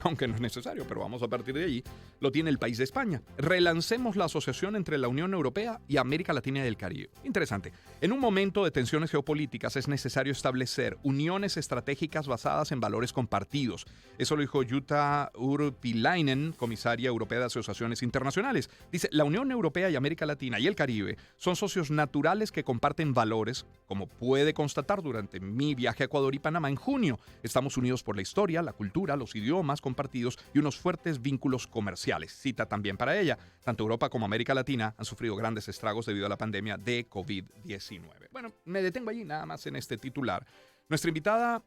aunque no es necesario, pero vamos a partir de allí, lo tiene el país de España. Relancemos la asociación entre la Unión Europea y América Latina y el Caribe. Interesante. En un momento de tensiones geopolíticas es necesario establecer uniones estratégicas basadas en valores compartidos. Eso lo dijo Jutta Urpilainen, comisaria europea de asociaciones internacionales. Dice, la Unión Europea y América Latina y el Caribe son socios naturales que comparten valores, como puede constatar durante mi viaje a Ecuador y Panamá en junio. Estamos unidos por la historia, la cultura, los idiomas compartidos y unos fuertes vínculos comerciales. Cita también para ella, tanto Europa como América Latina han sufrido grandes estragos debido a la pandemia de COVID-19. Bueno, me detengo allí nada más en este titular. Nuestra invitada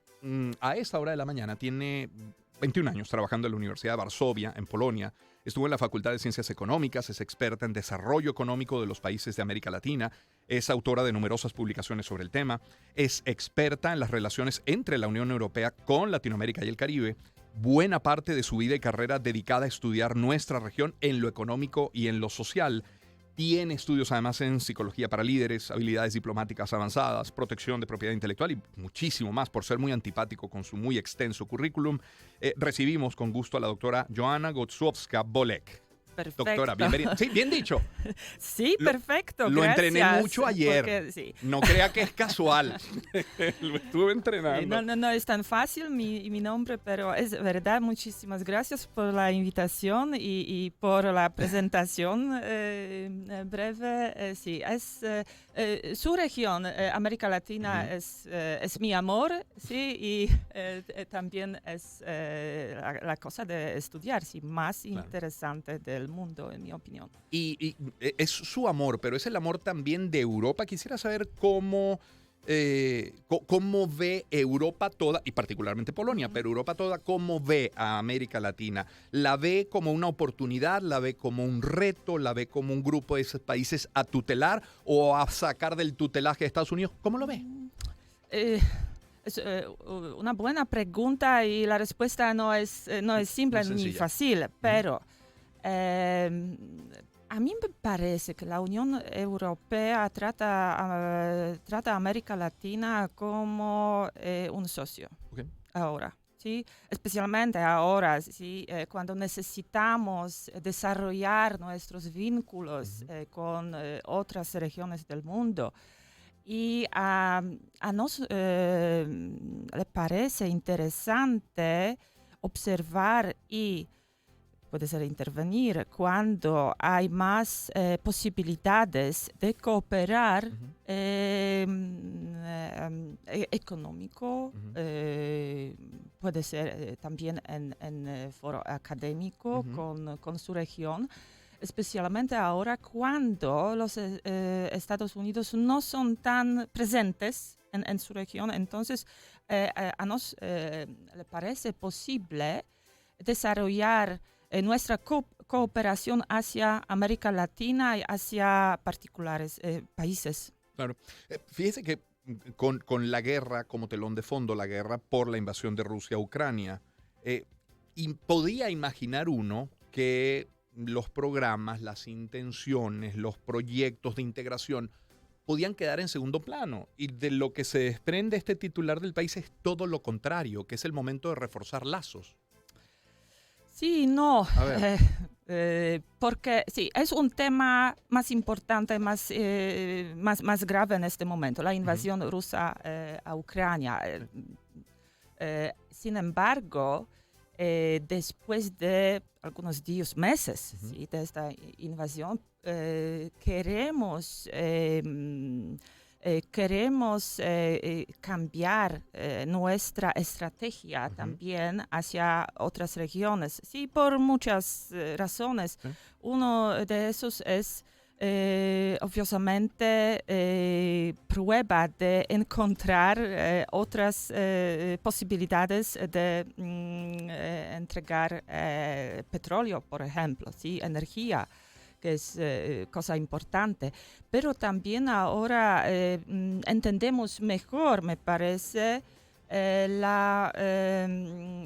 a esta hora de la mañana tiene 21 años trabajando en la Universidad de Varsovia, en Polonia. Estuvo en la Facultad de Ciencias Económicas, es experta en desarrollo económico de los países de América Latina, es autora de numerosas publicaciones sobre el tema, es experta en las relaciones entre la Unión Europea con Latinoamérica y el Caribe. Buena parte de su vida y carrera dedicada a estudiar nuestra región en lo económico y en lo social. Tiene estudios además en psicología para líderes, habilidades diplomáticas avanzadas, protección de propiedad intelectual y muchísimo más por ser muy antipático con su muy extenso currículum. Recibimos con gusto a la doctora Joanna Gottsowska-Bolek. Perfecto. Doctora, bienvenida. Sí, bien dicho. Sí, perfecto. Lo gracias, entrené mucho ayer. porque, sí. No crea que es casual. Lo estuve entrenando. No es tan fácil mi nombre, pero es verdad. Muchísimas gracias por la invitación y por la presentación breve. Sí, es su región, América Latina, es mi amor, sí, y también es la cosa de estudiar, sí, más interesante del mundo, en mi opinión. Y es su amor, pero es el amor también de Europa. Quisiera saber cómo ve Europa toda, y particularmente Polonia, pero Europa toda, cómo ve a América Latina. ¿La ve como una oportunidad? ¿La ve como un reto? ¿La ve como un grupo de esos países a tutelar o a sacar del tutelaje de Estados Unidos? ¿Cómo lo ve? Es una buena pregunta y la respuesta no es simple ni fácil, pero a mí me parece que la Unión Europea trata a América Latina como un socio ahora. ¿Sí? Especialmente ahora, ¿sí? Cuando necesitamos desarrollar nuestros vínculos con otras regiones del mundo. Y a nos le parece interesante observar y puede ser intervenir cuando hay más posibilidades de cooperar económico, puede ser también en foro académico con su región. Especialmente ahora cuando los Estados Unidos no son tan presentes en su región. Entonces, a nos le parece posible desarrollar nuestra cooperación hacia América Latina y hacia particulares países. Claro. Fíjese que con la guerra como telón de fondo, la guerra por la invasión de Rusia a Ucrania, podía imaginar uno que los programas, las intenciones, los proyectos de integración podían quedar en segundo plano. Y de lo que se desprende este titular del país es todo lo contrario, que es el momento de reforzar lazos. Sí, no, porque sí, es un tema más importante, más grave en este momento, la invasión rusa a Ucrania. Sin embargo, después de algunos días, meses, ¿sí? de esta invasión, queremos cambiar nuestra estrategia también hacia otras regiones. Sí, por muchas razones. Uno de esos es obviamente prueba de encontrar otras posibilidades de entregar petróleo, por ejemplo, ¿sí? Energía, que es cosa importante. Pero también ahora entendemos mejor, me parece, la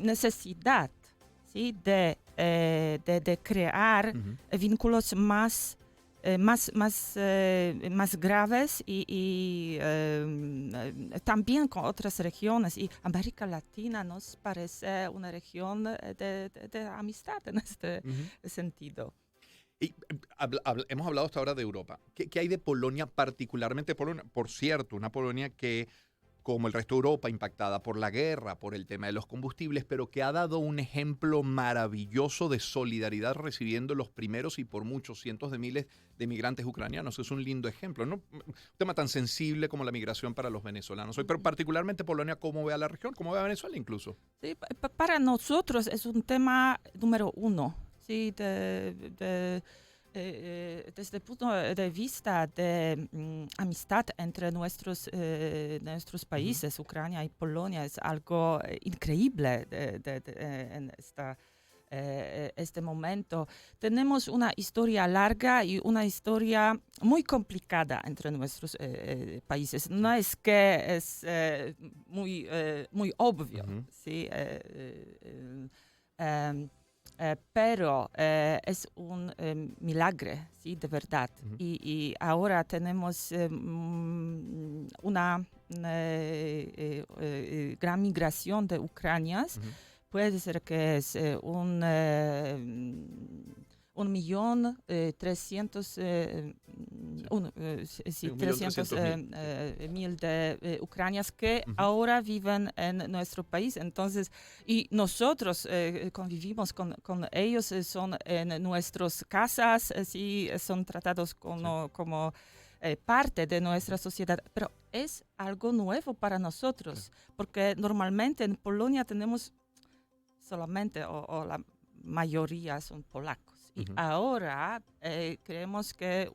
necesidad, ¿sí? de crear vínculos más más graves y también con otras regiones. Y América Latina nos parece una región de amistad en este sentido. Y hemos hablado hasta ahora de Europa. ¿Qué hay de Polonia, particularmente Polonia? Por cierto, una Polonia que, como el resto de Europa, impactada por la guerra, por el tema de los combustibles, pero que ha dado un ejemplo maravilloso de solidaridad recibiendo los primeros y por muchos cientos de miles de migrantes ucranianos. Es un lindo ejemplo, ¿no? Un tema tan sensible como la migración para los venezolanos. Pero particularmente Polonia, ¿cómo ve a la región? ¿Cómo ve a Venezuela incluso? Sí, para nosotros es un tema número uno. Sí, desde el punto de vista de amistad entre nuestros países, Ucrania y Polonia, es algo increíble en este momento. Tenemos una historia larga y una historia muy complicada entre nuestros países. No es que es muy obvio, ¿sí? Pero es un milagro, ¿sí? De verdad. Y ahora tenemos una gran migración de ucranianos. Puede ser que es 1.300.000 de ucranianos que ahora viven en nuestro país. Entonces, y nosotros convivimos con ellos, son en nuestras casas, sí, son tratados como parte de nuestra sociedad. Pero es algo nuevo para nosotros, porque normalmente en Polonia tenemos solamente, o la mayoría son polacos. Y ahora creemos que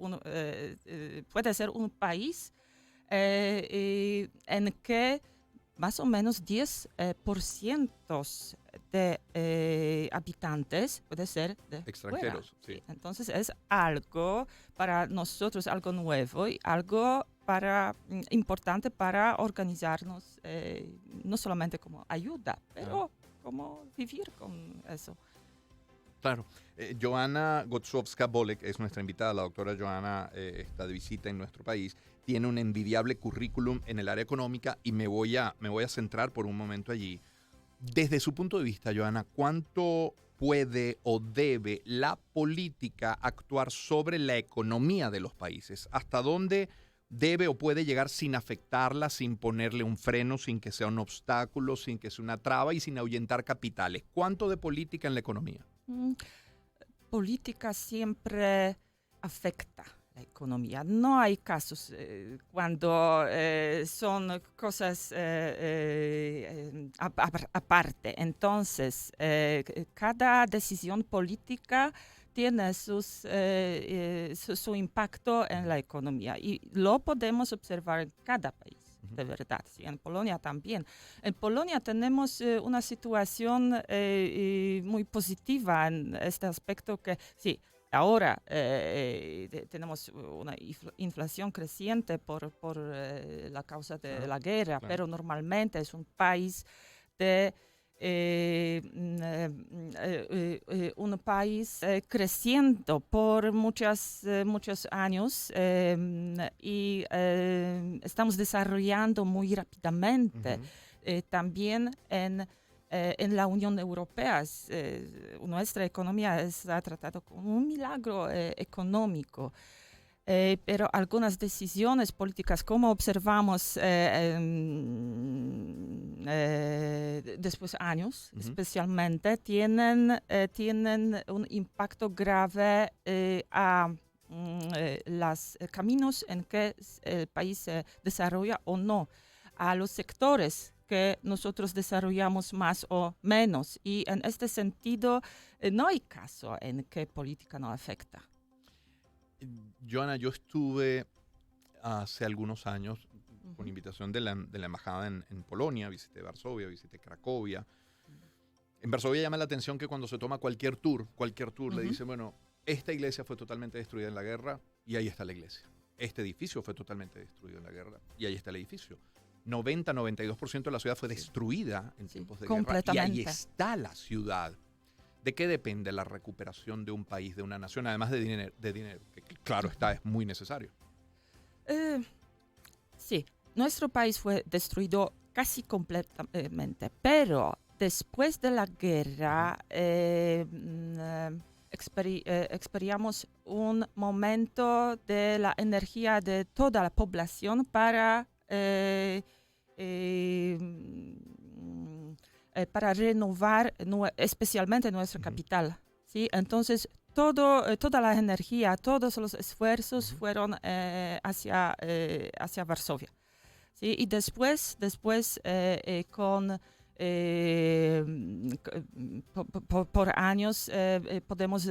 puede ser un país en que más o menos 10% de habitantes puede ser de extranjeros. Sí. Entonces es algo para nosotros, algo nuevo y algo importante para organizarnos, no solamente como ayuda, pero como vivir con eso. Claro. Joanna Goczowska-Bolek es nuestra invitada. La doctora Joanna está de visita en nuestro país. Tiene un envidiable currículum en el área económica y me voy a centrar por un momento allí. Desde su punto de vista, Joanna, ¿cuánto puede o debe la política actuar sobre la economía de los países? ¿Hasta dónde debe o puede llegar sin afectarla, sin ponerle un freno, sin que sea un obstáculo, sin que sea una traba y sin ahuyentar capitales? ¿Cuánto de política en la economía? Política siempre afecta la economía. No hay casos cuando son cosas aparte. Entonces, cada decisión política tiene su impacto en la economía y lo podemos observar en cada país. De verdad, sí, en Polonia también. En Polonia tenemos una situación muy positiva en este aspecto que, sí, ahora tenemos una inflación creciente por la causa de la guerra, pero normalmente es un país un país creciendo por muchos años y estamos desarrollando muy rápidamente. También en la Unión Europea nuestra economía está tratada como un milagro económico. Pero algunas decisiones políticas, como observamos después de años, especialmente, tienen un impacto grave a los caminos en que el país se desarrolla o no, a los sectores que nosotros desarrollamos más o menos. Y en este sentido, no hay caso en que política no afecta. Joanna, yo estuve hace algunos años con invitación de la embajada en Polonia, visité Varsovia, visité Cracovia. En Varsovia llama la atención que cuando se toma cualquier tour le dicen, bueno, esta iglesia fue totalmente destruida en la guerra y ahí está la iglesia. Este edificio fue totalmente destruido en la guerra y ahí está el edificio. 92% de la ciudad fue destruida en tiempos de guerra y ahí está la ciudad. ¿De qué depende la recuperación de un país, de una nación, además de dinero, que claro está, es muy necesario? Sí, nuestro país fue destruido casi completamente, pero después de la guerra experimentamos un momento de la energía de toda la población para renovar especialmente nuestra capital. ¿Sí? Entonces, toda la energía, todos los esfuerzos fueron hacia Varsovia. ¿Sí? Y después con por años podemos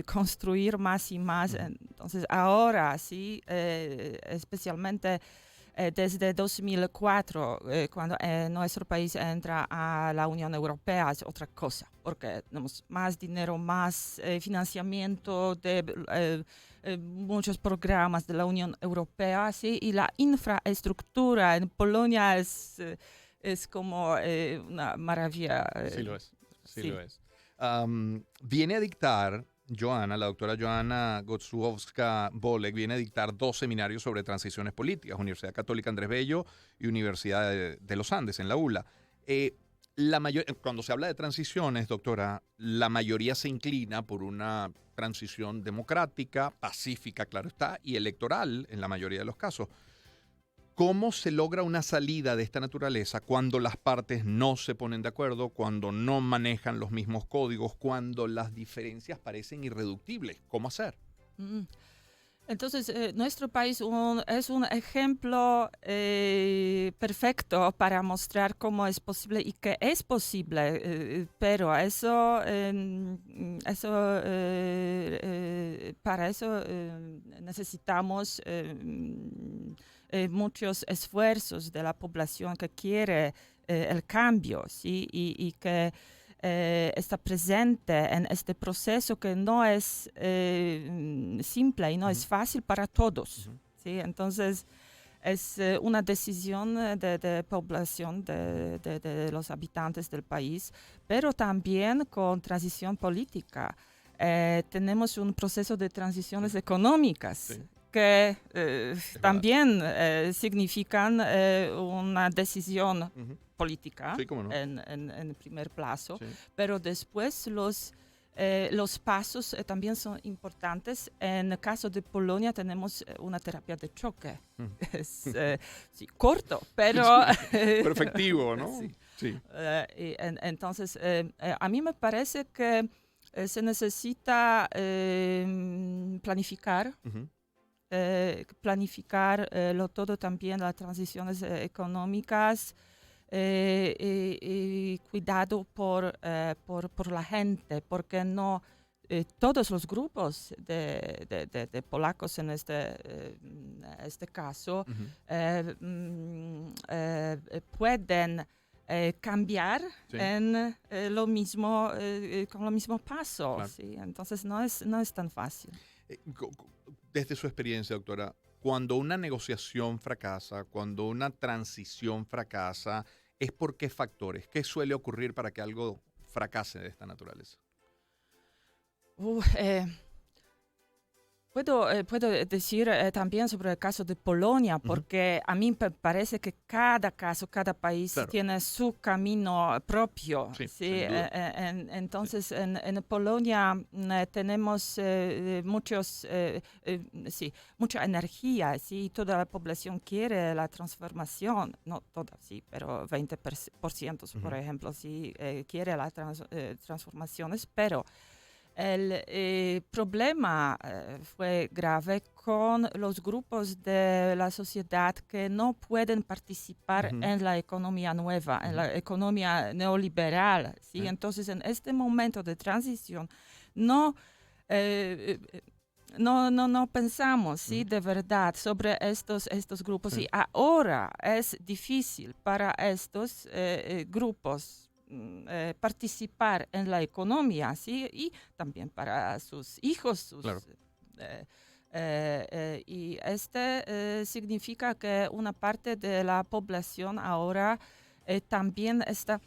construir más y más. Entonces, ahora sí, especialmente desde 2004, cuando nuestro país entra a la Unión Europea, es otra cosa, porque tenemos más dinero, más financiamiento de muchos programas de la Unión Europea, ¿sí? Y la infraestructura en Polonia es como una maravilla. Sí lo es, sí lo es. Viene a dictar la doctora Joanna Gotsuowska-Bolek, viene a dictar 2 seminarios sobre transiciones políticas, Universidad Católica Andrés Bello y Universidad de los Andes, en la ULA. Cuando se habla de transiciones, doctora, la mayoría se inclina por una transición democrática, pacífica, claro está, y electoral en la mayoría de los casos. ¿Cómo se logra una salida de esta naturaleza cuando las partes no se ponen de acuerdo, cuando no manejan los mismos códigos, cuando las diferencias parecen irreductibles? ¿Cómo hacer? Entonces, nuestro país es un ejemplo perfecto para mostrar cómo es posible y que es posible, pero para eso necesitamos muchos esfuerzos de la población que quiere el cambio, ¿sí? Y que está presente en este proceso que no es simple y no es fácil para todos. ¿Sí? Entonces, es una decisión de población, de los habitantes del país, pero también con transición política. Tenemos un proceso de transiciones económicas. Sí. Que también significan una decisión política sí, ¿cómo no? en primer plazo, sí. Pero después los pasos también son importantes. En el caso de Polonia tenemos una terapia de choque. Es sí, corto, pero... pero efectivo, ¿no? Sí. Sí. Entonces, a mí me parece que se necesita planificar. Todo también las transiciones económicas y cuidado por la gente, porque no todos los grupos de polacos en este caso pueden cambiar sí. En lo mismo con lo mismo paso, claro. ¿Sí? Entonces no es tan fácil. Desde su experiencia, doctora, cuando una negociación fracasa, cuando una transición fracasa, ¿es por qué factores? ¿Qué suele ocurrir para que algo fracase de esta naturaleza? Puedo decir también sobre el caso de Polonia, porque a mí me parece que cada país claro. Tiene su camino propio. Sí, ¿sí? Entonces, en Polonia tenemos mucha energía, ¿sí? Toda la población quiere la transformación, no toda, sí, pero 20%, por ejemplo, sí, quiere las transformaciones, pero el problema fue grave con los grupos de la sociedad que no pueden participar en la economía nueva, en la economía neoliberal. ¿Sí? Entonces, en este momento de transición, no pensamos ¿sí? De verdad sobre estos grupos. Sí. Y ahora es difícil para estos grupos participar en la economía, ¿sí? Y también para sus hijos. Claro. Y significa que una parte de la población ahora también está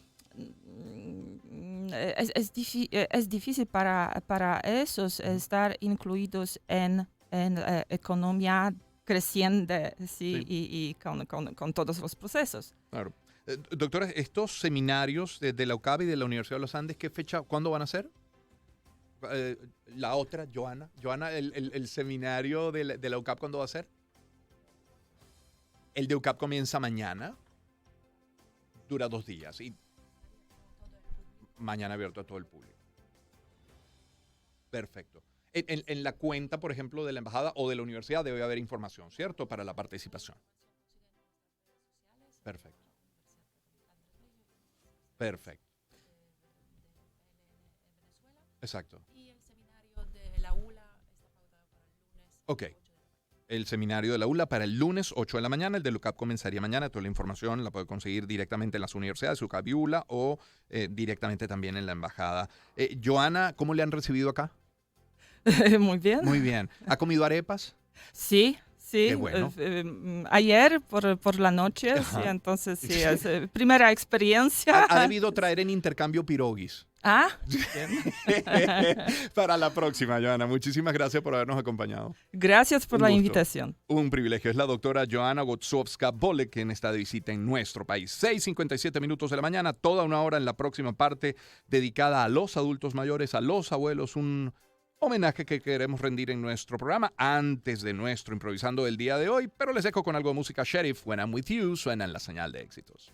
es difícil para esos estar incluidos en economía creciente, ¿sí? Y con todos los procesos. Claro. Doctora, estos seminarios de la UCAB y de la Universidad de los Andes, ¿qué fecha, cuándo van a ser? La otra, Joana. Joana, el seminario de la UCAB, ¿cuándo va a ser? El de UCAB comienza mañana. Dura 2 días. Y mañana abierto a todo el público. Perfecto. En la cuenta, por ejemplo, de la embajada o de la universidad debe haber información, ¿cierto? Para la participación. Perfecto. Perfecto. Exacto. Y el seminario de la ULA está pautado para el lunes. Ok. El seminario de la ULA para el lunes 8 de la mañana. El de UCAB comenzaría mañana. Toda la información la puede conseguir directamente en las universidades, UCAB y ULA, o directamente también en la embajada. Joana, ¿cómo le han recibido acá? Muy bien. Muy bien. ¿Ha comido arepas? Sí. Sí, Qué bueno. Ayer por la noche, sí, entonces sí, es primera experiencia. Ha debido traer en intercambio piroguis. Ah, Para la próxima, Joana. Muchísimas gracias por habernos acompañado. Gracias por Un la gusto. invitación. Un privilegio. Es la doctora Joana Gotsowska-Bolek, quien está de visita en nuestro país. 6:57 minutos de la mañana, toda una hora en la próxima parte dedicada a los adultos mayores, a los abuelos, un homenaje que queremos rendir en nuestro programa antes de nuestro improvisando del día de hoy, pero les dejo con algo de música. Sheriff, When I'm With You, suena en la señal de éxitos.